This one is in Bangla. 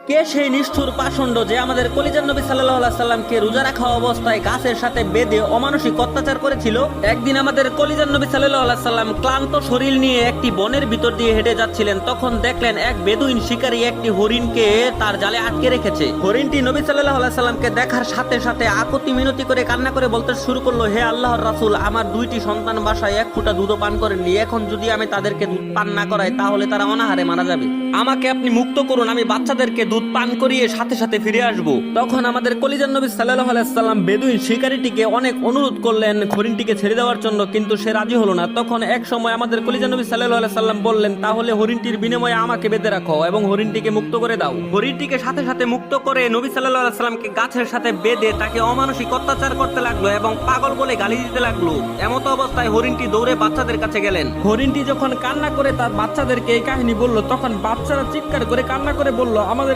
কে সেই নিষ্ঠুর পাষণ্ড যে আমাদের কলিজার নবী সাল্লাল্লাহু আলাইহি সাল্লামকে রোজা রাখা অবস্থায় গাছের সাথে বেঁধে অমানসিক অত্যাচার করেছিল? একদিন আমাদের কলিজার নবী সাল্লাল্লাহু আলাইহি সাল্লাম ক্লান্ত শরীর নিয়ে একটি বনের ভিতর দিয়ে হেঁটে যাচ্ছিলেন। তখন দেখলেন এক বেদুইন শিকারী একটি হরিণকে তার জালে আটকে রেখেছে। হরিণটি নবী সাল্লাল্লাহু আলাইহি সাল্লামকে দেখার সাথে সাথে আকুতি মিনতি করে কান্না করে বলতে শুরু করলো, হে আল্লাহর রাসূল, আমার দুইটি সন্তান বাসায় এক ফোঁটা দুধও পান করেননি। এখন যদি আমি তাদেরকে দুধ পান না করাই তাহলে তারা অনাহারে মারা যাবে। আমাকে আপনি মুক্ত করুন, আমি বাচ্চাদেরকে দুধ পান করিয়ে সাথে সাথে ফিরে আসব। তখন আমাদের কলিজার নবী সাল্লাল্লাহু আলাইহি সাল্লাম বেদুইন শিকারীটিকে অনেক অনুরোধ করলেন হরিণটিকে ছেড়ে দেওয়ার জন্য, কিন্তু সে রাজি হলো না। তখন এক সময় আমাদের কলিজার নবী সাল্লাল্লাহু আলাইহি সাল্লাম বললেন, তাহলে হরিণটির বিনিময়ে আমাকে বেঁধে রাখো এবং হরিণটিকে মুক্ত করে দাও। হরিণটিকে সাথে সাথে মুক্ত করে নবী সাল্লাল্লাহু আলাইহি সাল্লামকে গাছের সাথে বেঁধে তাকে অমানসিক অত্যাচার করতে লাগলো এবং পাগল বলে গালি দিতে লাগলো। এমত অবস্থায় হরিণটি দৌড়ে বাচ্চাদের কাছে গেলেন। হরিণটি যখন কান্না করে তার বাচ্চাদেরকে এই কাহিনী বলল, তখন বাচ্চারা চিৎকার করে কান্না করে বলল, আমাদের